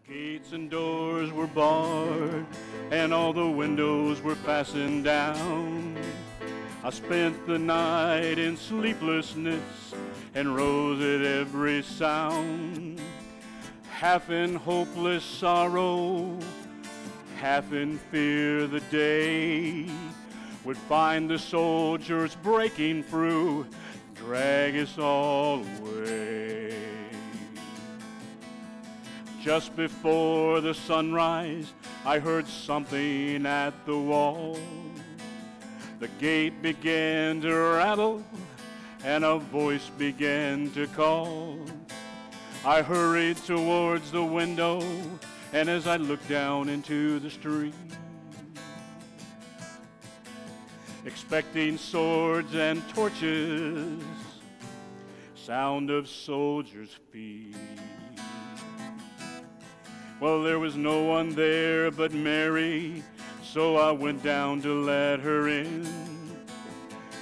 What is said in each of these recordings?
Gates and doors were barred, and all the windows were fastened down. I spent the night in sleeplessness and rose at every sound, half in hopeless sorrow, half in fear the day would find the soldiers breaking through, drag us all away. Just before the sunrise, I heard something at the wall. The gate began to rattle, and a voice began to call. I hurried towards the window, and as I looked down into the street, expecting swords and torches, sound of soldiers' feet. Well, there was no one there but Mary, so I went down to let her in.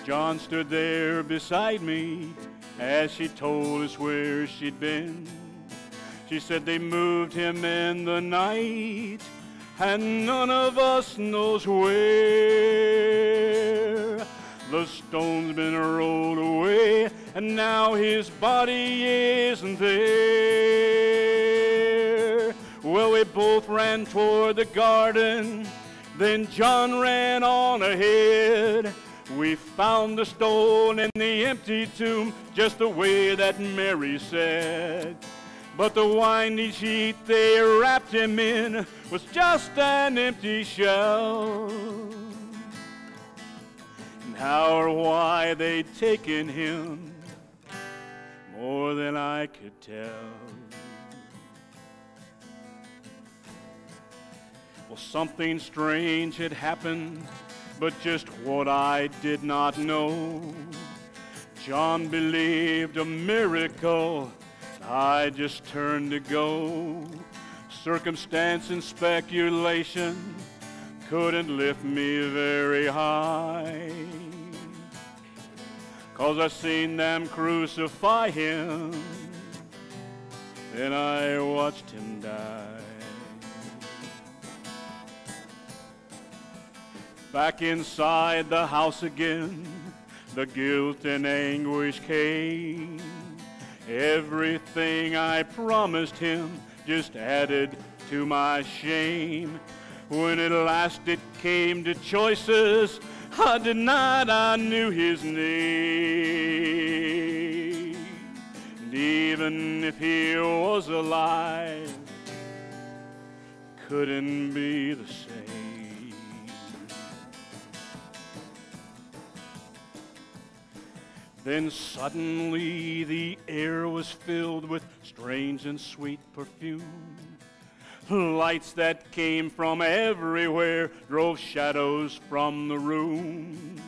John stood there beside me as she told us where she'd been. She said they moved him in the night, and none of us knows where. The stone's been rolled away, and now his body isn't there. Well, we both ran toward the garden, then John ran on ahead. We found the stone in the empty tomb, just the way that Mary said. But the winding sheet they wrapped him in was just an empty shell. And how or why they'd taken him, more than I could tell. Well, something strange had happened, but just what I did not know. John believed a miracle, I just turned to go. Circumstance and speculation couldn't lift me very high, 'cause I seen them crucify him, then I watched him die. Back inside the house again, the guilt and anguish came. Everything I promised him just added to my shame. When at last it came to choices, I denied I knew his name. And even if he was alive, couldn't be the same. Then suddenly the air was filled with strange and sweet perfume. Lights that came from everywhere drove shadows from the room.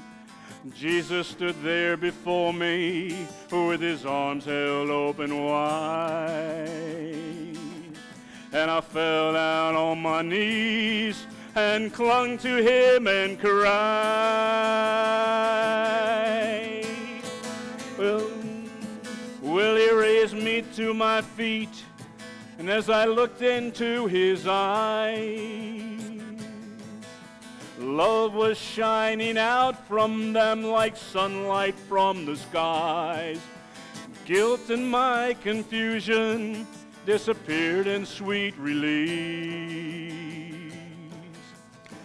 Jesus stood there before me with his arms held open wide. And I fell down on my knees and clung to him and cried. Well, he raised me to my feet, and as I looked into his eyes, love was shining out from them like sunlight from the skies. Guilt and my confusion disappeared in sweet release,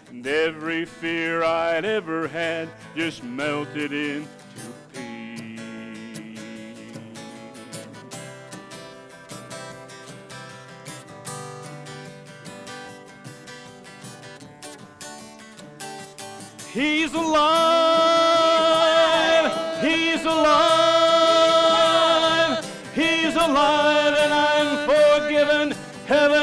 and every fear I'd ever had just melted into peace. He's alive, he's alive, he's alive, and I'm forgiven. Heaven